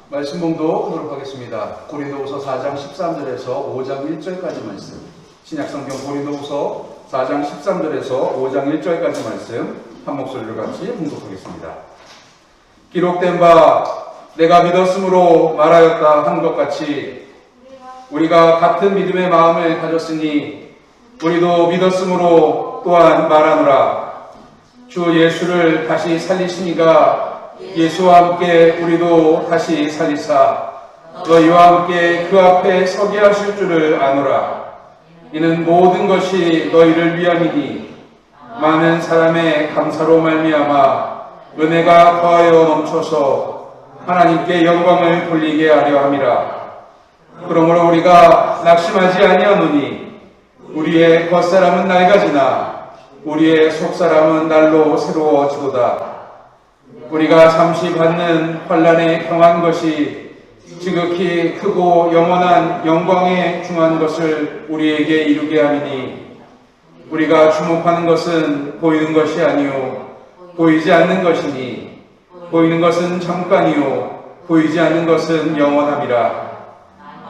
말씀 봉독하도록 하겠습니다. 고린도후서 4장 13절에서 5장 1절까지 말씀. 신약성경 고린도후서 4장 13절에서 5장 1절까지 말씀 한 목소리로 같이 봉독하겠습니다. 기록된 바 내가 믿었으므로 말하였다 한 것 같이 우리가 같은 믿음의 마음을 가졌으니 우리도 믿었으므로 또한 말하노라. 주 예수를 다시 살리시니가 예수와 함께 우리도 다시 살리사 너희와 함께 그 앞에 서게 하실 줄을 아노라. 이는 모든 것이 너희를 위함이니 많은 사람의 감사로 말미암아 은혜가 더하여 넘쳐서 하나님께 영광을 돌리게 하려 함이라. 그러므로 우리가 낙심하지 아니하노니 우리의 겉사람은 낡아지나 우리의 속사람은 날로 새로워지도다. 우리가 잠시 받는 환난에 경한 것이 지극히 크고 영원한 영광에 중한 것을 우리에게 이루게 함이니 우리가 주목하는 것은 보이는 것이 아니요 보이지 않는 것이니 보이는 것은 잠깐이요 보이지 않는 것은 영원함이라.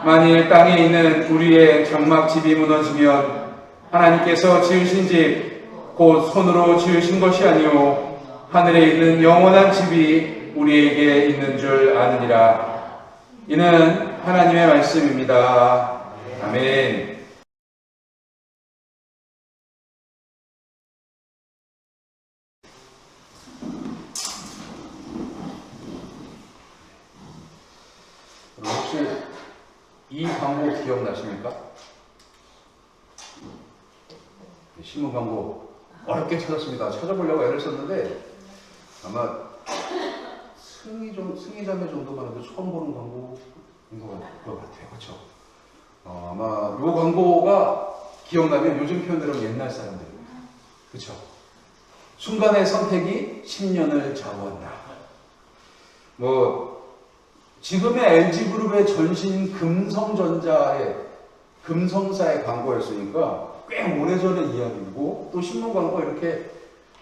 만일 땅에 있는 우리의 장막집이 무너지면 하나님께서 지으신 집 곧 손으로 지으신 것이 아니요 하늘에 있는 영원한 집이 우리에게 있는 줄 아느니라. 이는 하나님의 말씀입니다. 아멘. 혹시 이 광고 기억나십니까? 신문 광고 어렵게 찾았습니다. 찾아보려고 애를 썼는데 아마 승희자매 정도만 해도 처음 보는 광고인 것 같아요. 그렇죠? 아마 이 광고가 기억나면 요즘 표현대로 옛날 사람들입니다. 그렇죠? 순간의 선택이 10년을 좌우한다. 지금의 LG그룹의 전신 금성사의 광고였으니까 꽤 오래전의 이야기고, 또 신문 광고 이렇게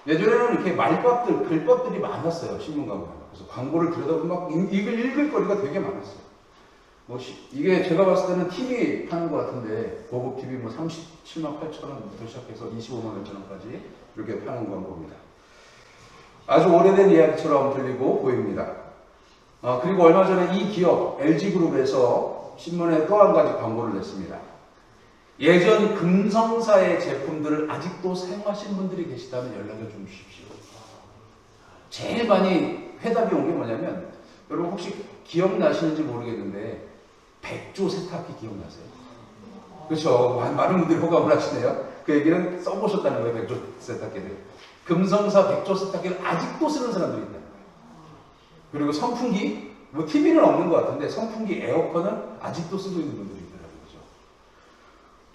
예전에는 이렇게 말밥들, 글밥들이 많았어요. 신문 광고는. 그래서 광고를 들여다보면 막 읽을 거리가 되게 많았어요. 이게 제가 봤을 때는 TV 파는 것 같은데, 고급 TV 37만 8천 원부터 시작해서 25만 5천 원까지 이렇게 파는 광고입니다. 아주 오래된 이야기처럼 들리고 보입니다. 그리고 얼마 전에 이 기업 LG그룹에서 신문에 또 한 가지 광고를 냈습니다. 예전 금성사의 제품들을 아직도 사용하시는 분들이 계시다면 연락을 좀 주십시오. 제일 많이 회답이 온 게 뭐냐면, 여러분 혹시 기억나시는지 모르겠는데 백조 세탁기 기억나세요? 그렇죠. 많은 분들이 호감을 하시네요. 그 얘기는 써보셨다는 거예요. 백조 세탁기를. 금성사 백조 세탁기를 아직도 쓰는 사람들이 있다는 거예요. 그리고 선풍기, TV는 없는 것 같은데 선풍기, 에어컨은 아직도 쓰고 있는 분들이 있더라고요.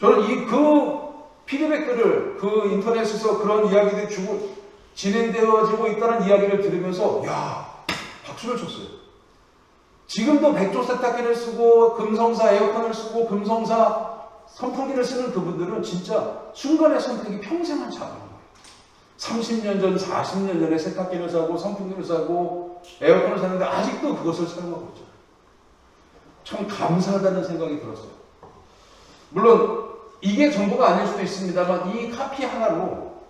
저는 그 피드백들을 인터넷에서 그런 이야기들이 진행되어지고 있다는 이야기를 들으면서 박수를 쳤어요. 지금도 백조 세탁기를 쓰고 금성사 에어컨을 쓰고 금성사 선풍기를 쓰는 그분들은 진짜 순간의 선택이 평생을 잡은 거예요. 30년 전, 40년 전에 세탁기를 사고 선풍기를 사고 에어컨을 샀는데 아직도 그것을 사용하고 있죠. 참 감사하다는 생각이 들었어요. 물론 이게 전부가 아닐 수도 있습니다만, 이 카피 하나로,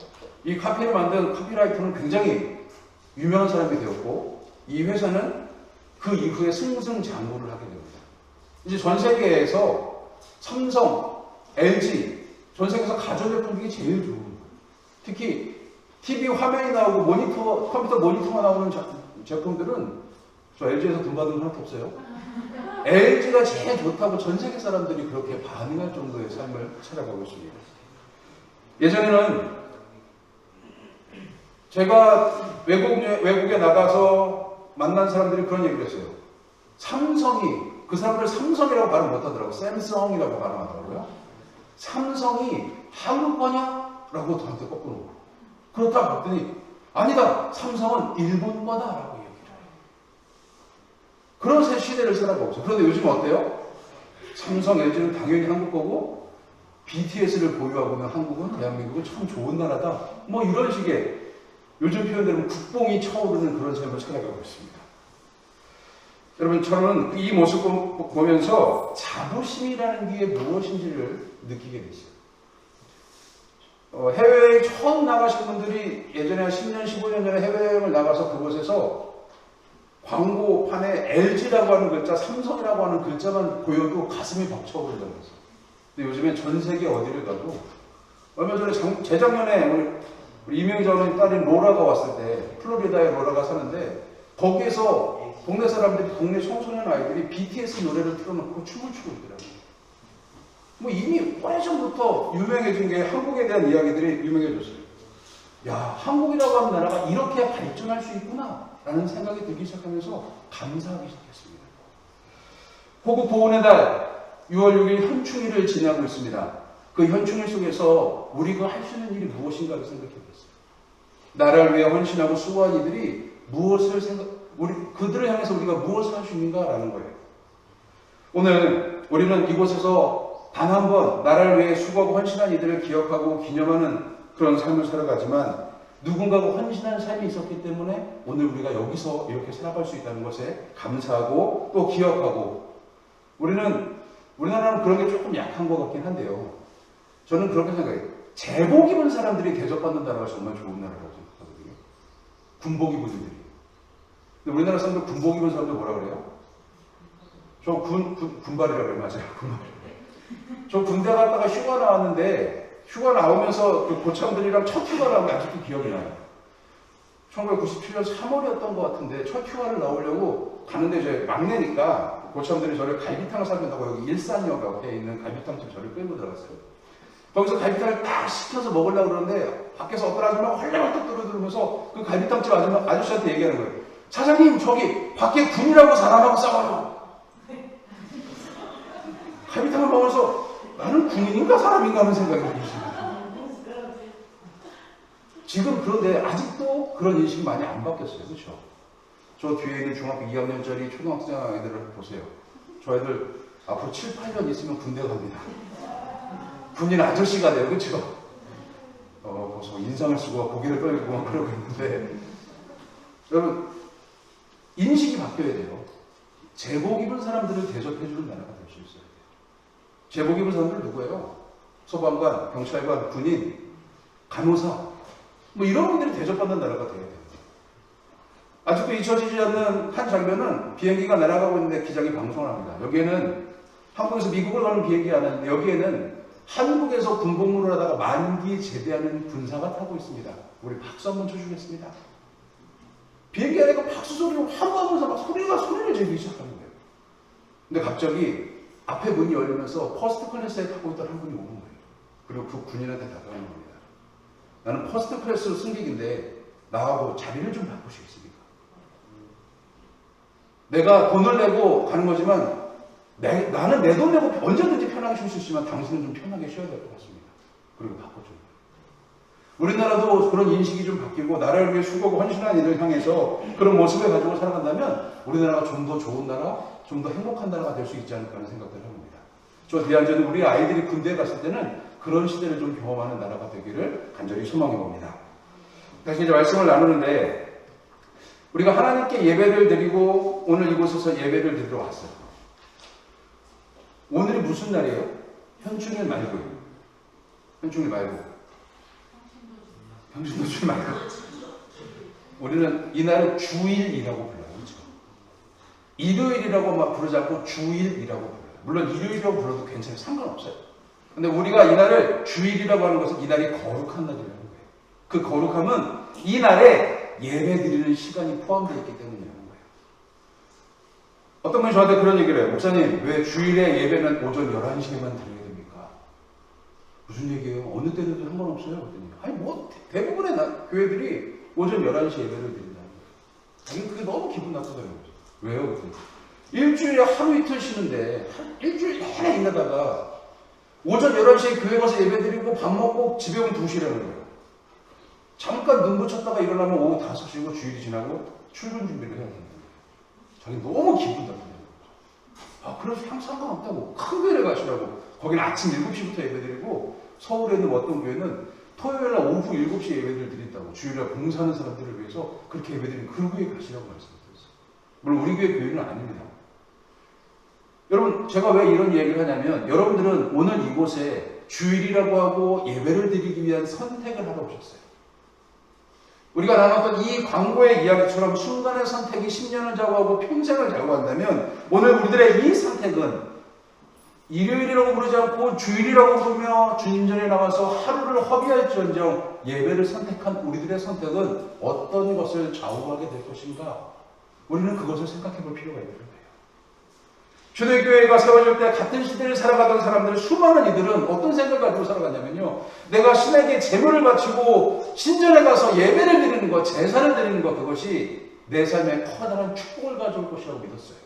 이 카피를 만든 카피라이터는 굉장히 유명한 사람이 되었고, 이 회사는 그 이후에 승승장구를 하게 됩니다. 이제 전 세계에서 삼성, LG, 전 세계에서 가전제품이 제일 좋은 거예요. 특히 TV 화면이 나오고 컴퓨터 모니터가 나오는 제품들은 저 LG에서 돈 받은 건 하나도 없어요. LG가 제일 좋다고 전 세계 사람들이 그렇게 반응할 정도의 삶을 살아가고 있습니다. 예전에는 제가 외국에 나가서 만난 사람들이 그런 얘기를 했어요. 삼성이, 그 사람들 삼성이라고 발음 못하더라고요. 샘성이라고 발음하더라고요. 삼성이 한국 거냐? 라고 저한테 거꾸로 물어요. 그렇다고 봤더니 아니다, 삼성은 일본 거다라고 얘기를 해요. 그런 새 시대를 살아가고 있어요. 그런데 요즘 어때요? 삼성, LG는 당연히 한국 거고 BTS를 보유하고 있는 한국은, 대한민국은 참 좋은 나라다, 이런 식의 요즘 표현대로 국뽕이 차오르는 그런 삶을 살아가고 있습니다. 여러분, 저는 이 모습 보면서 자부심이라는 게 무엇인지를 느끼게 됐어요. 해외여행 처음 나가신 분들이 예전에 한 10년, 15년 전에 해외여행을 나가서 그곳에서 광고판에 LG라고 하는 글자, 삼성이라고 하는 글자만 보여도 가슴이 벅차오른다고 했어요. 근데 요즘에 전 세계 어디를 가도, 얼마 전에 재작년에 우리 이명자 어머니 딸인 로라가 왔을 때, 플로리다에 로라가 사는데, 거기에서 동네 사람들이, 동네 청소년 아이들이 BTS 노래를 틀어놓고 춤을 추고 있더라고요. 뭐 이미 오래전부터 유명해진 게 한국에 대한 이야기들이 유명해졌어요. 야, 한국이라고 하는 나라가 이렇게 발전할 수 있구나 라는 생각이 들기 시작하면서 감사하기 시작했습니다. 호국 보훈의 달 6월 6일 현충일을 지나고 있습니다. 그 현충일 속에서 우리가 할 수 있는 일이 무엇인가를 생각해봤어요. 나라를 위해 헌신하고 수고한 이들이 그들을 향해서 우리가 무엇을 할 수 있는가라는 거예요. 오늘 우리는 이곳에서 단 한 번 나라를 위해 수고하고 헌신한 이들을 기억하고 기념하는 그런 삶을 살아가지만, 누군가가 헌신하는 삶이 있었기 때문에 오늘 우리가 여기서 이렇게 살아갈 수 있다는 것에 감사하고 또 기억하고, 우리나라는 그런 게 조금 약한 것 같긴 한데요. 저는 그렇게 생각해요. 제복 입은 사람들이 대접받는 나라가 정말 좋은 나라라고 생각하거든요. 군복 입은 이들이. 근데 우리나라 사람들 군복 입은 사람들 뭐라 그래요? 저 군발이라고 해요. 맞아요. 군발. 저 군대 갔다가 휴가 나왔는데, 휴가 나오면서 그 고참들이랑 첫 휴가 나온 게 아직도 기억이 나요. 1997년 3월이었던 것 같은데, 첫 휴가를 나오려고 가는데, 이제 막내니까 고참들이 저를 갈비탕을 사준다고 여기 일산역에 있는 갈비탕집 저를 끌고 들어갔어요. 거기서 갈비탕을 딱 시켜서 먹으려고 그러는데, 밖에서 어떤 아줌마가 헐레벌떡 들어들면서 그 갈비탕집 아저씨한테 얘기하는 거예요. 사장님, 저기 밖에 군이라고 사람하고 싸워요. 갈비탕을 먹으면서 나는 군인인가 사람인가 하는 생각이 들기 시작해요. 지금 그런데 아직도 그런 인식이 많이 안 바뀌었어요. 그렇죠? 저 뒤에 있는 중학교 2학년짜리 초등학생 애들을 보세요. 저 애들 앞으로 7, 8년 있으면 군대 갑니다. 군인 아저씨가 돼요. 그렇죠? 벌써 인상을 쓰고 고개를 떨고 막 그러고 있는데, 여러분, 인식이 바뀌어야 돼요. 제복 입은 사람들을 대접해주는 나라가 될 수 있어요. 제복 입은 사람들 누구예요? 소방관, 경찰관, 군인, 간호사, 뭐 이런 분들이 대접받는 나라가 돼야 돼요. 아직도 잊혀지지 않는 한 장면은 비행기가 날아가고 있는데 기장이 방송을 합니다. 여기에는 한국에서 미국을 가는 비행기가 아니는데, 여기에는 한국에서 군복무를 하다가 만기 제대하는 군사가 타고 있습니다. 우리 박수 한번 쳐주겠습니다. 비행기 안에 박수 소리를 환호하면서 막 소리를 지르기 시작하는 거예요. 근데 갑자기 앞에 문이 열리면서 퍼스트 클래스에 타고 있던 한 분이 오는 거예요. 그리고 그 군인한테 다가가는 겁니다. 나는 퍼스트 클래스 승객인데 나하고 자리를 좀 바꾸시겠습니까? 내가 돈을 내고 가는 거지만 나는 내 돈 내고 언제든지 편하게 쉴 수 있지만 당신은 좀 편하게 쉬어야 될 것 같습니다. 그리고 바꿔줘요. 우리나라도 그런 인식이 좀 바뀌고 나라를 위해 수고하고 헌신한 이들을 향해서 그런 모습을 가지고 살아간다면 우리나라가 좀 더 좋은 나라, 좀 더 행복한 나라가 될 수 있지 않을까 하는 생각들을 합니다. 저 대안전은 우리 아이들이 군대에 갔을 때는 그런 시대를 좀 경험하는 나라가 되기를 간절히 소망해 봅니다. 다시 이제 말씀을 나누는데, 우리가 하나님께 예배를 드리고 오늘 이곳에서 예배를 드리러 왔어요. 오늘이 무슨 날이에요? 현충일 말고요. 현충일 말고. 평신도줄 말고. 우리는 이 날을 주일이라고 불러요. 그렇죠? 일요일이라고 막 부르지 않고 주일이라고 불러요. 물론 일요일이라고 불러도 괜찮아요. 상관없어요. 근데 우리가 이 날을 주일이라고 하는 것은 이 날이 거룩한 날이라는 거예요. 그 거룩함은 이 날에 예배 드리는 시간이 포함되어 있기 때문이라는 거예요. 어떤 분이 저한테 그런 얘기를 해요. 목사님, 왜 주일에 예배는 오전 11시에만 드려야 됩니까? 무슨 얘기예요? 어느 때는 상관없어요. 그랬더니, 아니 뭐 대부분의 교회들이 오전 11시에 예배를 드린다는 거예요. 자기는 그게 너무 기분 나쁘다는 거죠. 왜요? 그랬더니 일주일에 하루 이틀 쉬는데 일주일 내내 일하다가 오전 11시에 교회 가서 예배 드리고 밥 먹고 집에 오면 2시라는 거예요. 잠깐 눈 붙였다가 일어나면 오후 5시고 주일이 지나고 출근 준비를 해야 된다는 거예요. 자기 너무 기분 나쁘다는 거죠. 그래서 상관없다고. 큰 교회를 가시라고. 거기는 아침 7시부터 예배 드리고, 서울에 있는 어떤 교회는 토요일날 오후 7시에 예배를 드린다고. 주일날 봉사하는 사람들을 위해서 그렇게 예배 드리는 그 교회에 가시라고 말씀드렸어요. 물론 우리 교회 교회는 아닙니다. 여러분, 제가 왜 이런 얘기를 하냐면, 여러분들은 오늘 이곳에 주일이라고 하고 예배를 드리기 위한 선택을 하러 오셨어요. 우리가 나눴던 이 광고의 이야기처럼 순간의 선택이 10년을 좌우하고 평생을 좌우한다면, 오늘 우리들의 이 선택은 일요일이라고 부르지 않고 주일이라고 부르며 주님 전에 나와서 하루를 허비할지언정 예배를 선택한 우리들의 선택은 어떤 것을 좌우하게 될 것인가? 우리는 그것을 생각해 볼 필요가 있는 거예요. 초대교회가 세워질 때 같은 시대를 살아가던 사람들, 수많은 이들은 어떤 생각을 가지고 살아갔냐면요, 내가 신에게 제물을 바치고 신전에 가서 예배를 드리는 것, 제사를 드리는 것, 그것이 내 삶에 커다란 축복을 가져올 것이라고 믿었어요.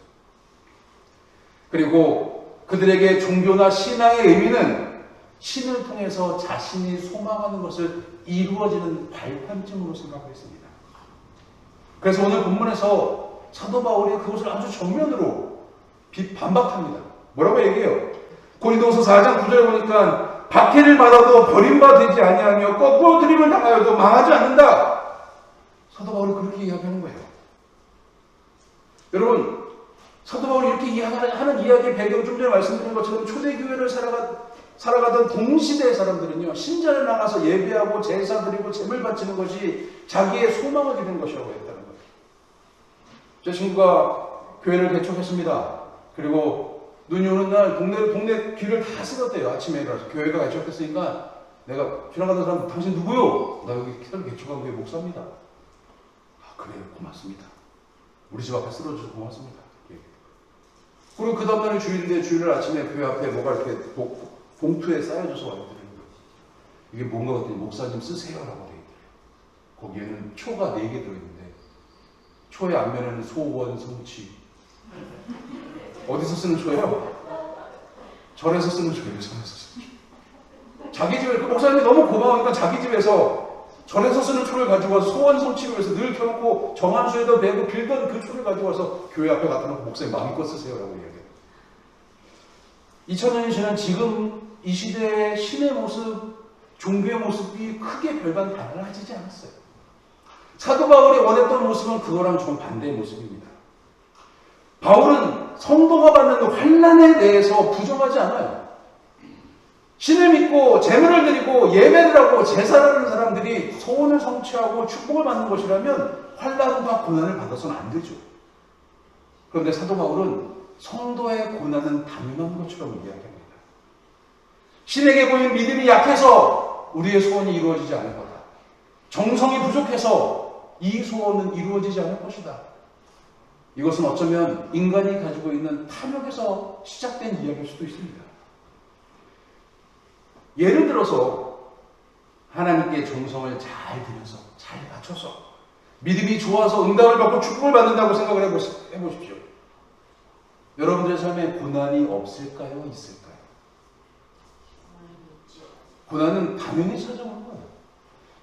그리고 그들에게 종교나 신앙의 의미는 신을 통해서 자신이 소망하는 것을 이루어지는 발판쯤으로 생각했습니다. 그래서 오늘 본문에서 사도 바울이 그것을 아주 정면으로 반박합니다. 뭐라고 얘기해요? 고린도후서 4장 9절에 보니까 박해를 받아도 버림받지 아니하며 거꾸로 들임을 당하여도 망하지 않는다. 사도 바울이 그렇게 이야기하는 거예요. 여러분, 사도 바울이 이렇게 하는 이야기의 배경, 좀 전에 말씀드린 것처럼 초대교회를 살아가던 동시대의 사람들은요, 신전에 나가서 예배하고 제사 드리고 제물 바치는 것이 자기의 소망을 이루는 것이라고 했다는 거예요. 제 친구가 교회를 개척했습니다. 그리고 눈이 오는 날 동네 길을 다 쓸었대요. 아침에 일어나서 교회가 개척했으니까 내가 지나가던 사람, 당신 누구요? 나 여기 새로 개척한 교회 목사입니다. 아, 그래요? 고맙습니다. 우리 집 앞에 쓰러져서 고맙습니다. 그리고 그 다음날에 주일인데 주일날 아침에 교회 앞에 뭐가 이렇게 봉투에 쌓여져서 와요. 이게 뭔가 그랬더니 목사님 쓰세요라고 돼 있더래요. 거기에는 초가 4개 들어있는데 초의 앞면에는 소원, 성취. 어디서 쓰는 초예요? 절에서 쓰는 초예요. 절에서 쓰는 초. 자기 집에, 그 목사님이 너무 고마우니까 자기 집에서 절에서 쓰는 초를 가지고 와서 소원 성취를 위해서 늘 켜놓고 정한수에다 메고 빌던 그 초를 가지고 와서 교회 앞에 갖다 놓고 목사님 마음껏 쓰세요라고 얘기해요. 2000년이 지난 지금 이 시대의 신의 모습, 종교의 모습이 크게 별반 달라지지 않았어요. 사도 바울이 원했던 모습은 그거랑 정반대의 모습입니다. 바울은 성도가 받는 환난에 대해서 부정하지 않아요. 신을 믿고 제물을 드리고 예배를 하고 제사를 하는 사람들이 소원을 성취하고 축복을 받는 것이라면 환난과 고난을 받아서는 안 되죠. 그런데 사도 바울은 성도의 고난은 당연한 것처럼 이야기합니다. 신에게 보인 믿음이 약해서 우리의 소원이 이루어지지 않을 거다. 정성이 부족해서 이 소원은 이루어지지 않을 것이다. 이것은 어쩌면 인간이 가지고 있는 탐욕에서 시작된 이야기일 수도 있습니다. 예를 들어서 하나님께 정성을 잘 들여서 잘 맞춰서 믿음이 좋아서 응답을 받고 축복을 받는다고 생각을 해보십시오. 여러분들의 삶에 고난이 없을까요? 있을까요? 고난은 당연히 찾아오는 거예요.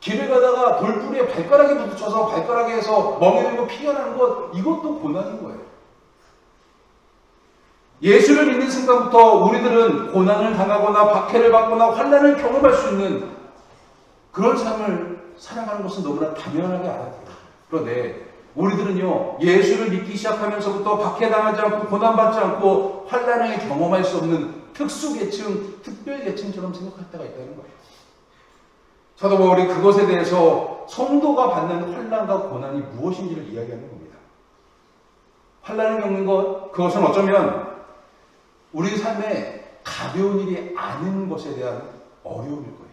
길을 가다가 돌뿌리에 발가락이 부딪혀서 발가락에서 멍이 들고 피가 나는 것, 이것도 고난인 거예요. 예수를 믿는 순간부터 우리들은 고난을 당하거나 박해를 받거나 환난을 경험할 수 있는 그런 삶을 살아가는 것은 너무나 당연하게 알아야 돼요. 그런데 우리들은요, 예수를 믿기 시작하면서부터 박해당하지 않고 고난받지 않고 환난을 경험할 수 없는 특수계층, 특별계층처럼 생각할 때가 있다는 거예요. 사도 바울이 그것에 대해서 성도가 받는 환난과 고난이 무엇인지를 이야기하는 겁니다. 환난을 겪는 것, 그것은 어쩌면 우리 삶에 가벼운 일이 아닌 것에 대한 어려움일 거예요.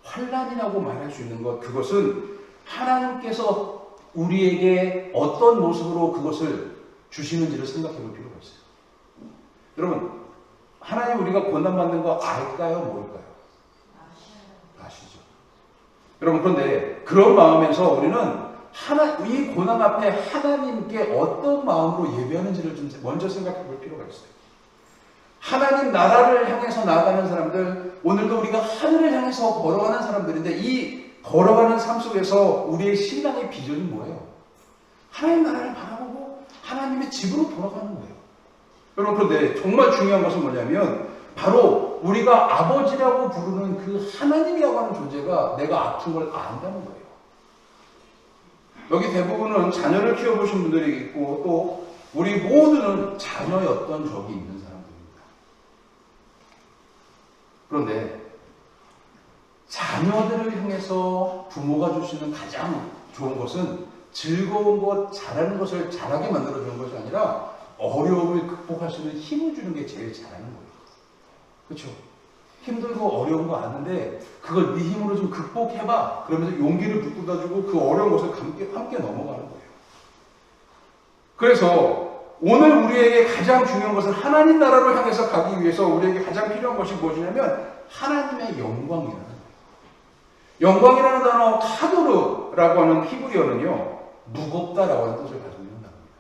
환난이라고 말할 수 있는 것, 그것은 하나님께서 우리에게 어떤 모습으로 그것을 주시는지를 생각해 볼 필요가 있어요. 여러분, 하나님 우리가 고난받는 거 알까요? 모를까요? 아시죠? 여러분, 그런데 그런 마음에서 우리는 이 고난 앞에 하나님께 어떤 마음으로 예배하는지를 좀 먼저 생각해 볼 필요가 있어요. 하나님 나라를 향해서 나아가는 사람들, 오늘도 우리가 하늘을 향해서 걸어가는 사람들인데 이 걸어가는 삶 속에서 우리의 신앙의 비전이 뭐예요? 하나님 나라를 바라보고 하나님의 집으로 돌아가는 거예요. 여러분, 그런데 정말 중요한 것은 뭐냐면 바로 우리가 아버지라고 부르는 그 하나님이라고 하는 존재가 내가 아픈 걸 안다는 거예요. 여기 대부분은 자녀를 키워보신 분들이 있고 또 우리 모두는 자녀였던 적이 있는 사람들입니다. 그런데 자녀들을 향해서 부모가 주시는 가장 좋은 것은 즐거운 것, 잘하는 것을 잘하게 만들어주는 것이 아니라 어려움을 극복할 수 있는 힘을 주는 게 제일 잘하는 거예요. 그렇죠? 힘들고 어려운 거 아는데 그걸 네 힘으로 좀 극복해봐. 그러면서 용기를 북돋아주고 그 어려운 것을 함께 넘어가는 거예요. 그래서 오늘 우리에게 가장 중요한 것은 하나님 나라를 향해서 가기 위해서 우리에게 가장 필요한 것이 무엇이냐면 하나님의 영광이라는 거예요. 영광이라는 단어 카도르라고 하는 히브리어는요, 무겁다라고 하는 뜻을 가지고 있는 단어입니다.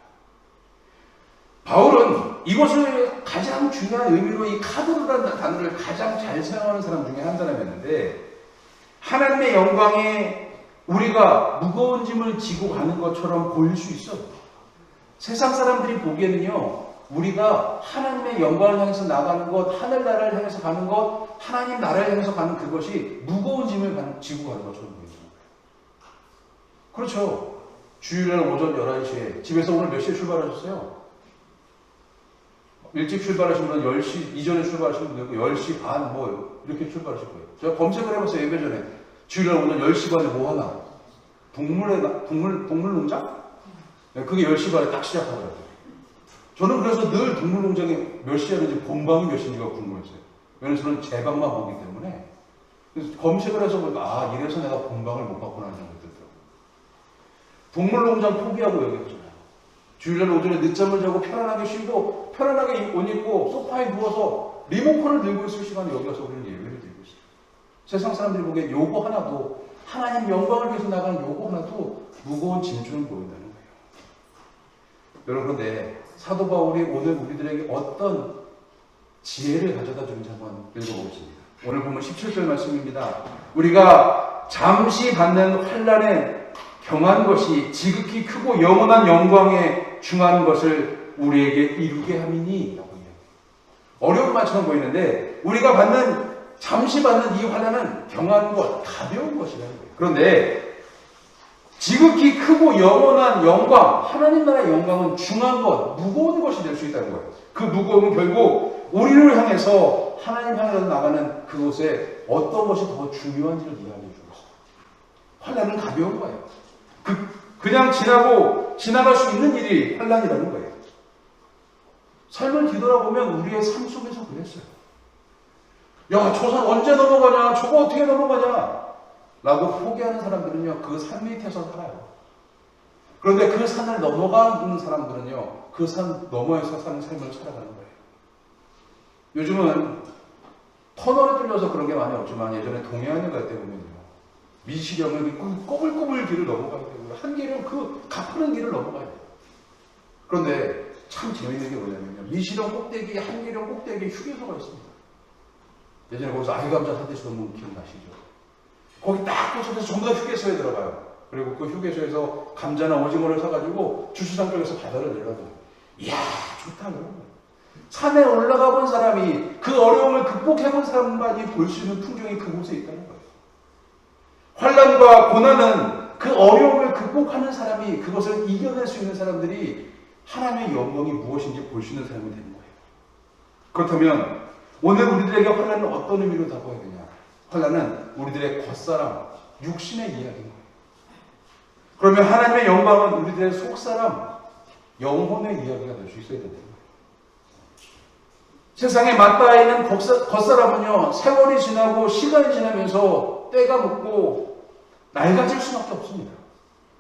바울은 이것을 가장 중요한 의미로 이 카도르라는 단어를 가장 잘 사용하는 사람 중에 한 사람이었는데, 하나님의 영광에 우리가 무거운 짐을 지고 가는 것처럼 보일 수 있어요. 세상 사람들이 보기에는요, 우리가 하나님의 영광을 향해서 나가는 것, 하늘나라를 향해서 가는 것, 하나님 나라를 향해서 가는 그것이 무거운 짐을 지고 가는 것처럼 보이죠. 그렇죠. 주일날 오전 11시에 집에서 오늘 몇 시에 출발하셨어요? 일찍 출발하신 분은 10시 이전에 출발하신 분도 있고 10시 반 뭐 이렇게 출발하실 거예요. 제가 검색을 해봤어요. 예배 전에. 주일날 오전 10시 반에 뭐 하나? 동물농장? 그게 10시 반에 딱 시작하더라고요. 저는 그래서 늘 동물농장에 몇 시에 하는지 본방이 몇 시인지가 궁금했어요. 왜냐면 저는 제 방만 보기 때문에. 그래서 검색을 해서 보니까 아, 이래서 내가 본방을 못 봤구나 하는 생각이 들더라고요. 동물농장 포기하고 여기 오잖아요. 주일날 오전에 늦잠을 자고 편안하게 쉬고 편안하게 옷 입고 소파에 누워서 리모컨을 들고 있을 시간에 여기 와서 우리는 예배를 드리고 있어요. 세상 사람들이 보기엔 요거 하나도, 하나님 영광을 위해서 나가는 요거 하나도 무거운 짐처럼 보인다는 거예요. 여러분, 그런데 사도 바울이 오늘 우리들에게 어떤 지혜를 가져다 주는지 한번 읽어보겠습니다. 오늘 보면 17절 말씀입니다. 우리가 잠시 받는 환난에 경한 것이 지극히 크고 영원한 영광에 중한 것을 우리에게 이루게 함이니, 라고 이야기해요. 어려운 말처럼 보이는데 우리가 잠시 받는 이 환난은 경한 것, 가벼운 것이라는 거예요. 그런데 지극히 크고 영원한 영광, 하나님 나라의 영광은 중한 것, 무거운 것이 될 수 있다는 거예요. 그 무거움은 결국 우리를 향해서 하나님 향해서 나가는 그곳에 어떤 것이 더 중요한지를 이야기해 주고 있어요. 환난은 가벼운 거예요. 그냥 지나갈 수 있는 일이 환난이라는 거예요. 삶을 뒤돌아보면 우리의 삶 속에서 그랬어요. 야, 저 산 언제 넘어가냐? 저거 어떻게 넘어가냐? 라고 포기하는 사람들은요, 그 산 밑에서 살아요. 그런데 그 산을 넘어가는 사람들은요, 그 산 너머에서 사는 삶을 살아가는 거예요. 요즘은 터널에 뚫려서 그런 게 많이 없지만 예전에 동해안에 갈 때 보면요, 미시령을 꼬불꼬불 길을 넘어가야 되고요, 한계령 그 가파른 길을 넘어가야 돼요. 그런데 참 재밌는 게 뭐냐면요, 미시령 꼭대기, 한계령 꼭대기에 휴게소가 있습니다. 예전에 거기서 아이감자 사대시던 분 기억나시죠? 거기 딱 꽂혀서 전부 다 휴게소에 들어가요. 그리고 그 휴게소에서 감자나 오징어를 사가지고 주차장 쪽에서 바다를 내려가요. 이야, 좋다. 산에 올라가 본 사람이, 그 어려움을 극복해 본 사람만이 볼 수 있는 풍경이 그곳에 있다는 거예요. 환난과 고난은 그 어려움을 극복하는 사람이, 그것을 이겨낼 수 있는 사람들이 하나님의 영광이 무엇인지 볼 수 있는 사람이 되는 거예요. 그렇다면 오늘 우리들에게 환난은 어떤 의미로 다가와야 되냐? 환난은 우리들의 겉사람, 육신의 이야기인 거예요. 그러면 하나님의 영광은 우리들의 속사람, 영혼의 이야기가 될 수 있어야 된다는 거예요. 세상에 맞닿아 있는 겉사람은요, 세월이 지나고 시간이 지나면서 때가 묻고 낡아질 수밖에 없습니다.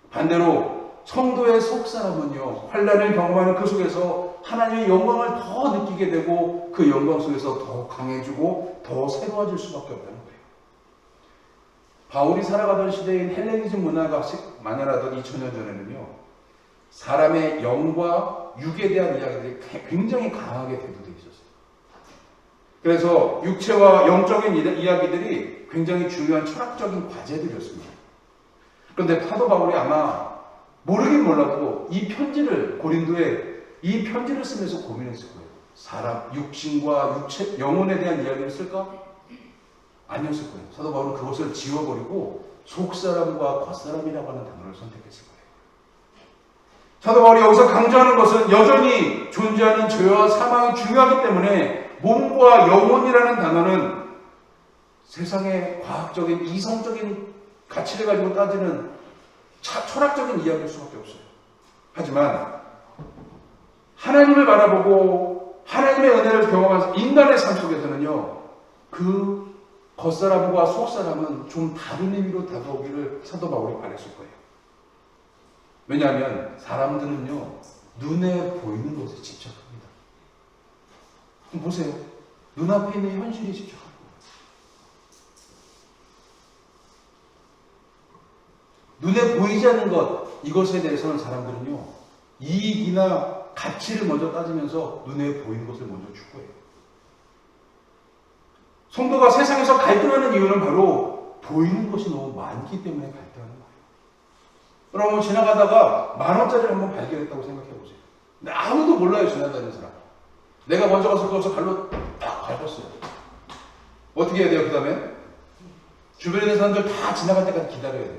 반대로 성도의 속사람은요, 환난을 경험하는 그 속에서 하나님의 영광을 더 느끼게 되고 그 영광 속에서 더 강해지고 더 새로워질 수밖에 없다는 거예요. 바울이 살아가던 시대인 헬레니즘 문화가 만연하던 2000년 전에는요, 사람의 영과 육에 대한 이야기들이 굉장히 강하게 대두되어 있었어요. 그래서 육체와 영적인 이야기들이 굉장히 중요한 철학적인 과제들이었습니다. 그런데 사도 바울이 아마 모르긴 몰라도 이 편지를, 고린도에 이 편지를 쓰면서 고민했을 거예요. 사람, 육신과 육체, 영혼에 대한 이야기를 쓸까? 아니었을 거예요. 사도 바울은 그것을 지워버리고 속사람과 겉사람이라고 하는 단어를 선택했을 거예요. 사도 바울이 여기서 강조하는 것은 여전히 존재하는 죄와 사망이 중요하기 때문에 몸과 영혼이라는 단어는 세상의 과학적인 이성적인 가치를 가지고 따지는 철학적인 이야기일 수밖에 없어요. 하지만 하나님을 바라보고 하나님의 은혜를 경험하면서 인간의 삶 속에서는요, 그 겉사람과 속사람은 좀 다른 의미로 다가오기를 사도 바울이 바랬을 거예요. 왜냐하면 사람들은요, 눈에 보이는 것에 집착합니다. 그럼 보세요. 눈앞에 있는 현실에 집착합니다. 눈에 보이지 않는 것, 이것에 대해서는 사람들은요, 이익이나 가치를 먼저 따지면서 눈에 보이는 것을 먼저 추구해요. 성도가 세상에서 갈등하는 이유는 바로 보이는 것이 너무 많기 때문에 갈등하는 거예요. 여러분, 지나가다가 10,000원짜리를 한번 발견했다고 생각해 보세요. 근데 아무도 몰라요, 지나다니는 사람. 내가 먼저 가서 그것을 발로 딱 밟았어요. 어떻게 해야 돼요, 그 다음에? 주변에 있는 사람들 다 지나갈 때까지 기다려야 돼요.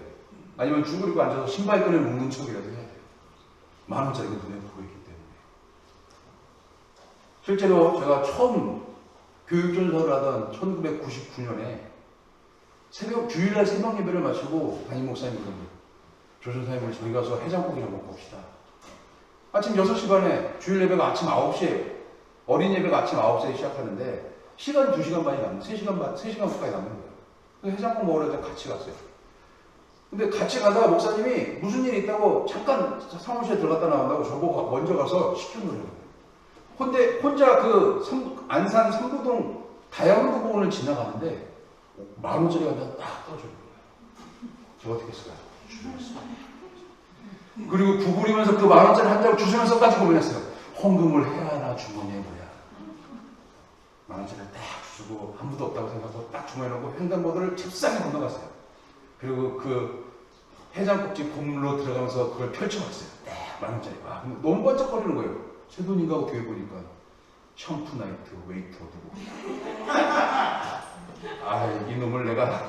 아니면 쭈그리고 앉아서 신발끈을 묶는 척이라도 해야 돼요. 10,000원짜리가 눈에 보이기 때문에. 실제로 제가 처음 교육전서를 하던 1999년에 주일날 새벽 예배를 마치고 담임 목사님이 조전사님을 저희 가서 해장국이나 먹고 옵시다. 아침 6시 반에 주일 예배가 아침 9시에, 어린 예배가 아침 9시에 시작하는데 시간이 2시간 반이 남는, 3시간 가까이 남는 거예요. 그래서 해장국 먹으러 같이 갔어요. 근데 같이 가다가 목사님이 무슨 일이 있다고 잠깐 사무실에 들어갔다 나온다고 저보고 먼저 가서 시켜놓으려고. 근데 혼자 그 안산 삼부동 다이아몬드 공원을 지나가는데 10,000원짜리가 딱 떨어져요. 저 어떻게 했을까요? 그리고 구부리면서 그 10,000원짜리 한 장 주시면서까지 고민했어요. 헌금을 해야 하나 주머니에 뭐야. 10,000원짜리 딱 주고 아무도 없다고 생각하고 딱 주머니에 넣고 횡단보도를 잽싸게 건너갔어요. 그리고 그 해장국집 건물로 들어가면서 그걸 펼쳐봤어요. 네, 10,000원짜리. 와, 너무 번쩍거리는 거예요. 제 돈인가 하고 뒤에 보니까 샴푸 나이트 웨이터 두고. 이놈을 내가.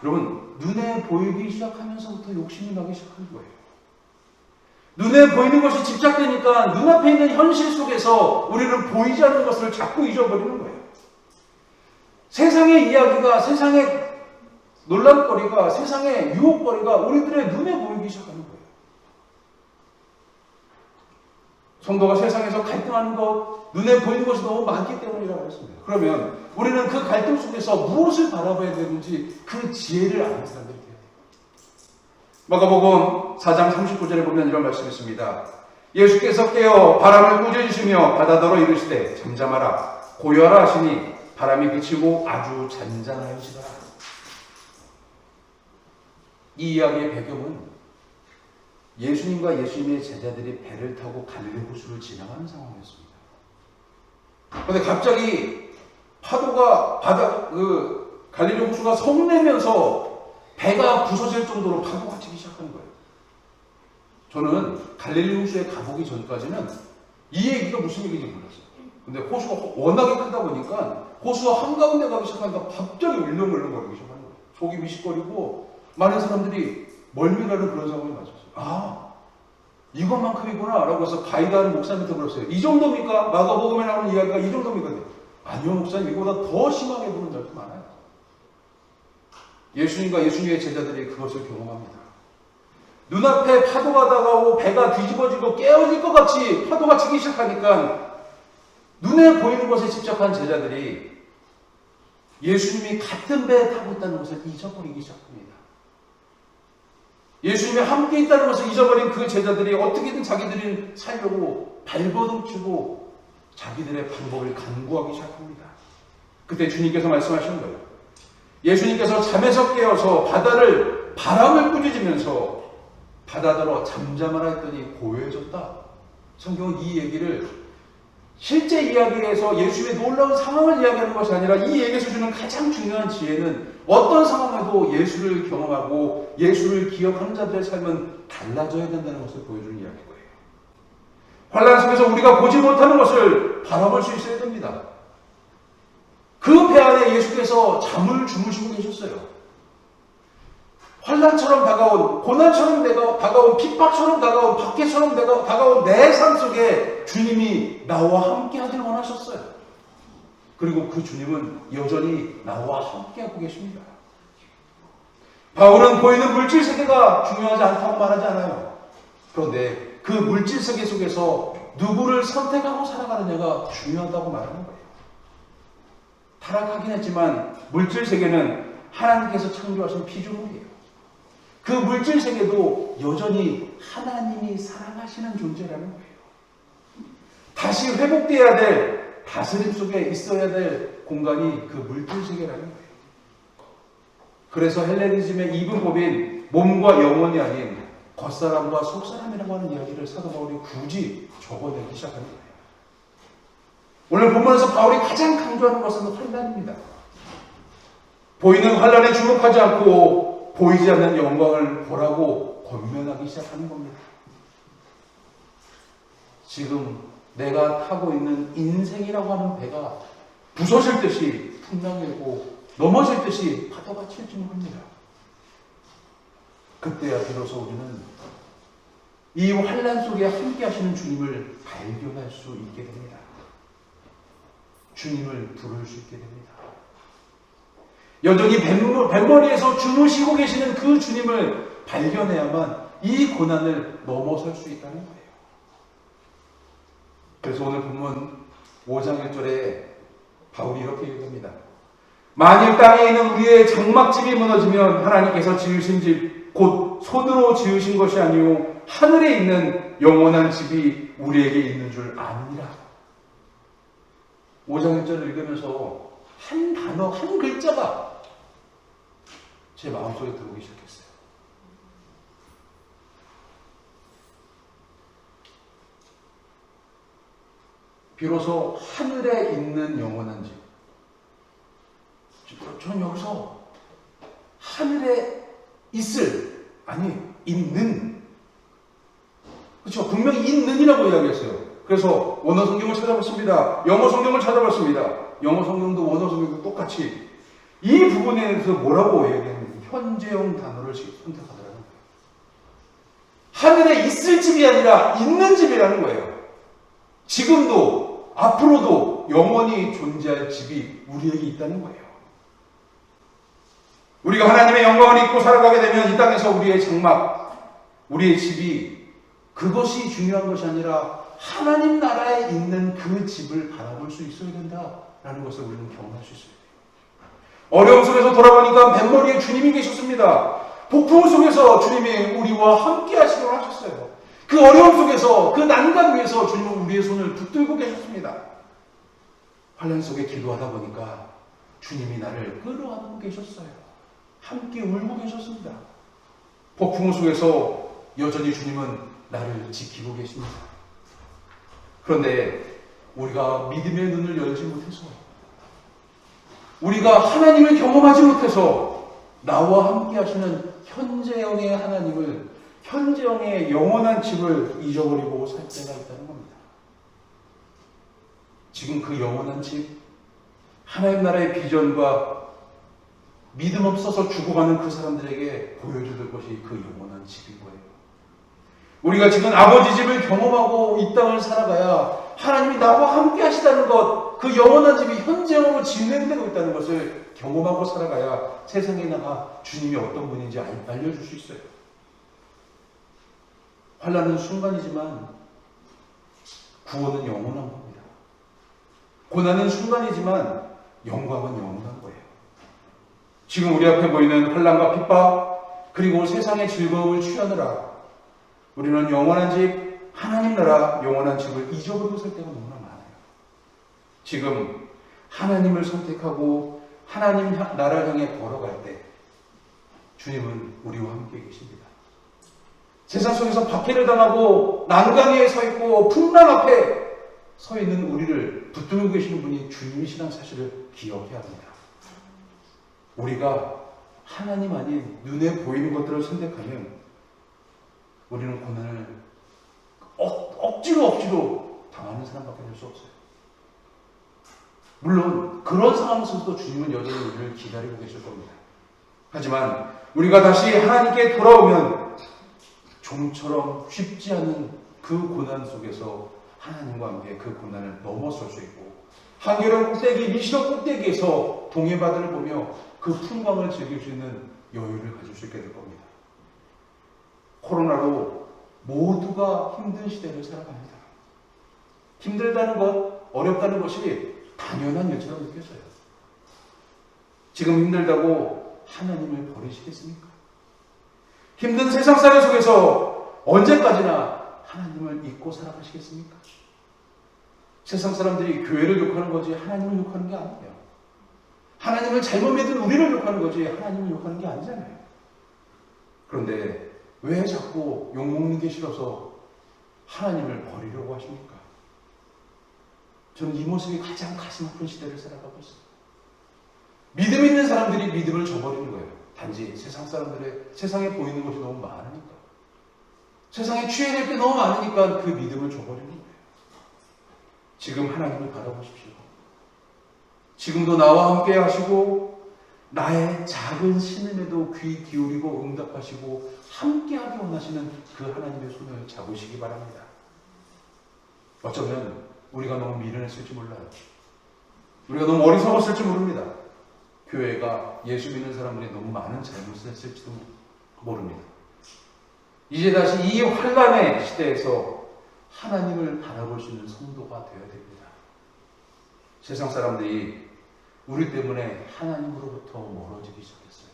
여러분, 눈에 보이기 시작하면서부터 욕심이 나기 시작한 거예요. 눈에 보이는 것이 집착되니까 눈앞에 있는 현실 속에서 우리는 보이지 않는 것을 자꾸 잊어버리는 거예요. 세상의 이야기가, 세상의 논란거리가, 세상의 유혹거리가 우리들의 눈에 보이기 시작하는 거예요. 성도가 세상에서 갈등하는 것, 눈에 보이는 것이 너무 많기 때문이라고 했습니다. 그러면 우리는 그 갈등 속에서 무엇을 바라봐야 되는지 그 지혜를 아는 사람들이 돼야 돼요. 마가복음 4장 39절에 보면 이런 말씀이 있습니다. 예수께서 깨어 바람을 꾸짖으시며 바다더러 이르시되 잠잠하라 고요하라 하시니 바람이 그치고 아주 잔잔하여지더라. 이 이야기의 배경은 예수님과 예수님의 제자들이 배를 타고 갈릴리 호수를 지나가는 상황이었습니다. 그런데 갑자기 파도가 갈릴리 호수가 성내면서 배가 부서질 정도로 파도가 치기 시작한 거예요. 저는 갈릴리 호수에 가보기 전까지는 이 얘기가 무슨 얘기인지 몰랐어요. 근데 호수가 워낙에 크다 보니까 호수 한가운데 가기 시작하니까 갑자기 울렁울렁거리기 시작하는 거예요. 속이 미식거리고 많은 사람들이 멀미라는 그런 상황이 맞았어요. 이것만큼이구나 라고 해서 가이드하는 목사님한테 물었어요. 이 정도입니까? 마가복음에 나오는 이야기가 이 정도입니까? 아니요, 목사님, 이거보다 더 심하게 보는 적이 많아요. 예수님과 예수님의 제자들이 그것을 경험합니다. 눈앞에 파도가 다가오고 배가 뒤집어지고 깨어질 것 같이 파도가 치기 시작하니까 눈에 보이는 것에 집착한 제자들이 예수님이 같은 배에 타고 있다는 것을 잊어버리기 시작합니다. 예수님이 함께 있다는 것을 잊어버린 그 제자들이 어떻게든 자기들이 살려고 발버둥치고 자기들의 방법을 간구하기 시작합니다. 그때 주님께서 말씀하시는 거예요. 예수님께서 잠에서 깨어서 바람을 꾸짖으면서 바다더러 잠잠하라 했더니 고요해졌다. 성경은 이 얘기를 실제 이야기에서 예수의 놀라운 상황을 이야기하는 것이 아니라 이 얘기에서 주는 가장 중요한 지혜는 어떤 상황에도 예수를 경험하고 예수를 기억하는 자들의 삶은 달라져야 된다는 것을 보여주는 이야기예요. 환난 속에서 우리가 보지 못하는 것을 바라볼 수 있어야 됩니다. 그 배 안에 예수께서 잠을 주무시고 계셨어요. 환난처럼 다가온, 고난처럼 다가온, 핍박처럼 다가온, 박해처럼 다가온 내 삶 속에 주님이 나와 함께 하길 원하셨어요. 그리고 그 주님은 여전히 나와 함께하고 계십니다. 바울은 보이는 물질 세계가 중요하지 않다고 말하지 않아요. 그런데 그 물질 세계 속에서 누구를 선택하고 살아가느냐가 중요하다고 말하는 거예요. 타락하긴 했지만 물질 세계는 하나님께서 창조하신 피조물이에요. 그 물질 세계도 여전히 하나님이 사랑하시는 존재라는 거예요. 다시 회복되어야 될 다스림 속에 있어야 될 공간이 그 물질 세계라는 거예요. 그래서 헬레니즘의 이분법인 몸과 영혼이 아닌 겉사람과 속사람이라고 하는 이야기를 사도 바울이 굳이 적어내기 시작하는 거예요. 오늘 본문에서 바울이 가장 강조하는 것은 환난입니다. 보이는 환난에 주목하지 않고 보이지 않는 영광을 보라고 권면하기 시작하는 겁니다. 지금 내가 타고 있는 인생이라고 하는 배가 부서질 듯이 풍랑이 오고 넘어질 듯이 파도가 칠지 모릅니다. 그때야 비로소 우리는 이 환난 속에 함께 하시는 주님을 발견할 수 있게 됩니다. 주님을 부를 수 있게 됩니다. 여전히 뱃머리에서 주무시고 계시는 그 주님을 발견해야만 이 고난을 넘어설 수 있다는 거예요. 그래서 오늘 본문 5장 1절에 바울이 이렇게 얘기합니다. 만일 땅에 있는 우리의 장막집이 무너지면 하나님께서 지으신 집 곧 손으로 지으신 것이 아니요 하늘에 있는 영원한 집이 우리에게 있는 줄 아니라. 5장 1절을 읽으면서 한 단어, 한 글자가 제 마음속에 들어오기 시작했어요. 비로소 하늘에 있는 영원한 집. 저는 여기서 하늘에 있는. 그렇죠. 분명히 있는이라고 이야기했어요. 그래서 원어 성경을 찾아봤습니다. 영어 성경을 찾아봤습니다. 영어 성경도 원어 성경도 똑같이 이 부분에 대해서 뭐라고 얘기하는 현재형 단어를 선택하더라는 거예요. 하늘에 있을 집이 아니라 있는 집이라는 거예요. 지금도 앞으로도 영원히 존재할 집이 우리에게 있다는 거예요. 우리가 하나님의 영광을 입고 살아가게 되면 이 땅에서 우리의 장막, 우리의 집이 그것이 중요한 것이 아니라 하나님 나라에 있는 그 집을 바라볼 수 있어야 된다라는 것을 우리는 경험할 수 있어요. 어려움 속에서 돌아보니까 뱃머리에 주님이 계셨습니다. 폭풍 속에서 주님이 우리와 함께 하시기로 하셨어요. 그 어려움 속에서, 그 난간 위에서 주님은 우리의 손을 붙들고 계셨습니다. 환난 속에 기도하다 보니까 주님이 나를 끌어안고 계셨어요. 함께 울고 계셨습니다. 폭풍 속에서 여전히 주님은 나를 지키고 계십니다. 그런데 우리가 믿음의 눈을 열지 못해서, 우리가 하나님을 경험하지 못해서 나와 함께 하시는 현재형의 하나님을, 현재형의 영원한 집을 잊어버리고 살 때가 있다는 겁니다. 지금 그 영원한 집, 하나님 나라의 비전과 믿음 없어서 죽어가는 그 사람들에게 보여줄 것이 그 영원한 집인 거예요. 우리가 지금 아버지 집을 경험하고 이 땅을 살아가야 하나님이 나와 함께 하시다는 것, 그 영원한 집이 현재형으로 진행되고 있다는 것을 경험하고 살아가야 세상에 나가 주님이 어떤 분인지 알려줄 수 있어요. 환난은 순간이지만 구원은 영원한 겁니다. 고난은 순간이지만 영광은 영원한 거예요. 지금 우리 앞에 보이는 환난과 핍박, 그리고 세상의 즐거움을 취하느라 우리는 영원한 집, 하나님 나라 영원한 집을 잊어버리고 살 때가 너무나 많아요. 지금 하나님을 선택하고 하나님 나라를 향해 걸어갈 때 주님은 우리와 함께 계십니다. 세상 속에서 박해를 당하고 난간 위에 서 있고 풍랑 앞에 서 있는 우리를 붙들고 계시는 분이 주님이시라는 사실을 기억해야 합니다. 우리가 하나님 아닌 눈에 보이는 것들을 선택하면 우리는 고난을 억지로 당하는 사람밖에 될 수 없어요. 물론 그런 상황 속에서도 주님은 여전히 우리를 기다리고 계실 겁니다. 하지만 우리가 다시 하나님께 돌아오면 좀처럼 쉽지 않은 그 고난 속에서 하나님과 함께 그 고난을 넘어설 수 있고, 한겨울 꼭대기, 미시로 꼭대기에서 동해바다를 보며 그 풍광을 즐길 수 있는 여유를 가질 수 있게 될 겁니다. 코로나로 모두가 힘든 시대를 살아갑니다. 힘들다는 것, 어렵다는 것이 당연한 일처럼 느껴져요. 지금 힘들다고 하나님을 버리시겠습니까? 힘든 세상살이 속에서 언제까지나 하나님을 잊고 살아가시겠습니까? 세상 사람들이 교회를 욕하는 거지 하나님을 욕하는 게 아니에요. 하나님을 잘못 믿은 우리를 욕하는 거지 하나님을 욕하는 게 아니잖아요. 그런데 왜 자꾸 욕먹는 게 싫어서 하나님을 버리려고 하십니까? 저는 이 모습이 가장 가슴 아픈 시대를 살아가고 있습니다. 믿음 있는 사람들이 믿음을 저버리는 거예요. 단지 세상에 보이는 것이 너무 많으니까. 세상에 취해낼 게 너무 많으니까 그 믿음을 저버리는 거예요. 지금 하나님을 바라보십시오. 지금도 나와 함께 하시고 나의 작은 신음에도 귀 기울이고 응답하시고 함께하기 원하시는 그 하나님의 손을 잡으시기 바랍니다. 어쩌면 우리가 너무 미련했을지 몰라요. 우리가 너무 어리석었을지 모릅니다. 교회가 예수 믿는 사람들이 너무 많은 잘못을 했을지도 모릅니다. 이제 다시 이 환난의 시대에서 하나님을 바라볼 수 있는 성도가 되어야 됩니다. 세상 사람들이 우리 때문에 하나님으로부터 멀어지기 시작했어요.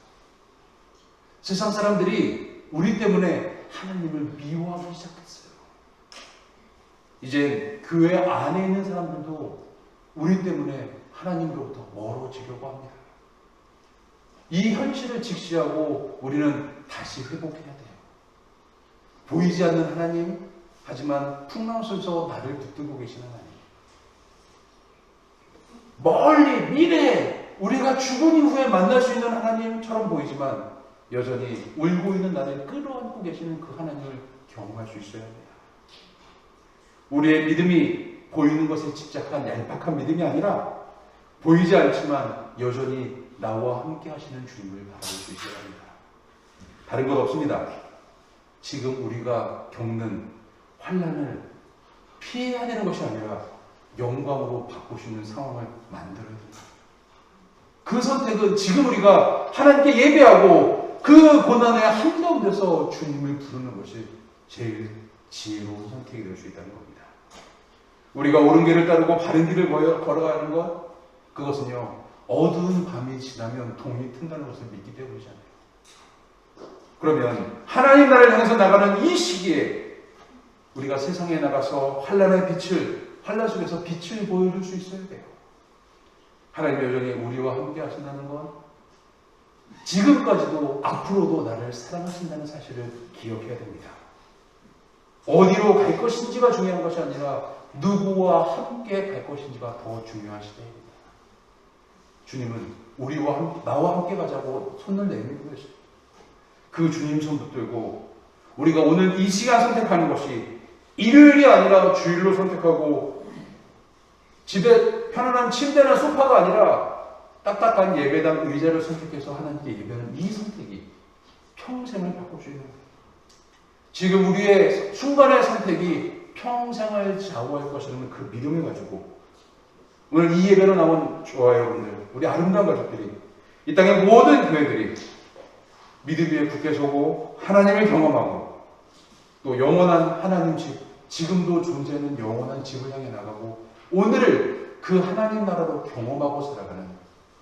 세상 사람들이 우리 때문에 하나님을 미워하기 시작했어요. 이제 교회 안에 있는 사람들도 우리 때문에 하나님으로부터 멀어지려고 합니다. 이 현실을 직시하고 우리는 다시 회복해야 돼요. 보이지 않는 하나님, 하지만 풍랑속에서 나를 붙들고 계신 하나님. 멀리 미래에 우리가 죽은 이후에 만날 수 있는 하나님처럼 보이지만 여전히 울고 있는 나를 끌어안고 계시는 그 하나님을 경험할 수 있어야 합니다. 우리의 믿음이 보이는 것에 집착한 얄팍한 믿음이 아니라 보이지 않지만 여전히 나와 함께 하시는 주님을 바라볼 수 있어야 합니다. 다른 것 없습니다. 지금 우리가 겪는 환난을 피해야 되는 것이 아니라 영광으로 바꾸시는 상황을 만들어야 됩니다. 그 선택은 지금 우리가 하나님께 예배하고 그 고난의 한가운데서 주님을 부르는 것이 제일 지혜로운 선택이 될 수 있다는 겁니다. 우리가 옳은 길을 따르고 바른 길을 걸어가는 것, 그것은요 어두운 밤이 지나면 동이 튼다는 것을 믿기 때문이잖아요. 그러면 하나님 나라를 향해서 나가는 이 시기에 우리가 세상에 나가서 환난 속에서 빛을 보여줄 수 있어야 돼요. 하나님이 여전히 우리와 함께 하신다는 건 지금까지도 앞으로도 나를 사랑하신다는 사실을 기억해야 됩니다. 어디로 갈 것인지가 중요한 것이 아니라 누구와 함께 갈 것인지가 더 중요한 시대입니다. 주님은 나와 함께 가자고 손을 내밀고 계십니다. 그 주님 손 붙들고 우리가 오늘 이 시간 선택하는 것이 일요일이 아니라 주일로 선택하고 집에 편안한 침대나 소파가 아니라 딱딱한 예배당 의자를 선택해서 하나님께 예배하는 이 선택이 평생을 바꿀 수 있는 거예요. 지금 우리의 순간의 선택이 평생을 좌우할 것이라는 그 믿음을 가지고 오늘 이 예배로 나온 저와 여러분들, 우리 아름다운 가족들이, 이 땅의 모든 교회들이 믿음 위에 굳게 서고 하나님을 경험하고 또 영원한 하나님 집, 지금도 존재하는 영원한 집을 향해 나가고 오늘을 그 하나님 나라로 경험하고 살아가는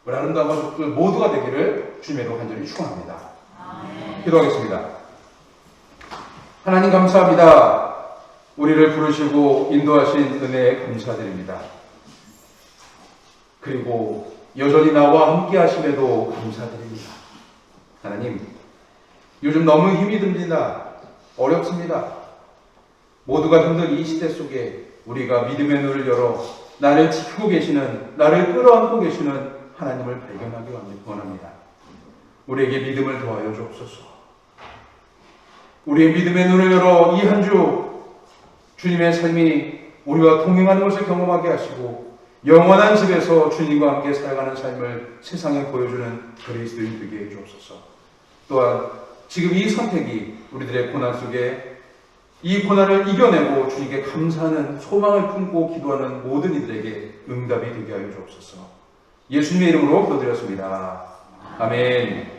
우리 아름다운 가족들 모두가 되기를 주님으로 간절히 축원합니다. 기도하겠습니다. 하나님 감사합니다. 우리를 부르시고 인도하신 은혜에 감사드립니다. 그리고 여전히 나와 함께 하심에도 감사드립니다. 하나님, 요즘 너무 힘이 듭니다. 어렵습니다. 모두가 힘든 이 시대 속에 우리가 믿음의 눈을 열어 나를 지키고 계시는, 나를 끌어안고 계시는 하나님을 발견하기 원합니다. 우리에게 믿음을 더하여 주옵소서. 우리의 믿음의 눈을 열어 이 한 주 주님의 삶이 우리와 동행하는 것을 경험하게 하시고 영원한 집에서 주님과 함께 살아가는 삶을 세상에 보여주는 그리스도인 되게 해 주옵소서. 또한 지금 이 선택이 우리들의 고난 속에 이 고난을 이겨내고 주님께 감사하는 소망을 품고 기도하는 모든 이들에게 응답이 되게 하여 주옵소서. 예수님의 이름으로 기도드렸습니다. 아멘.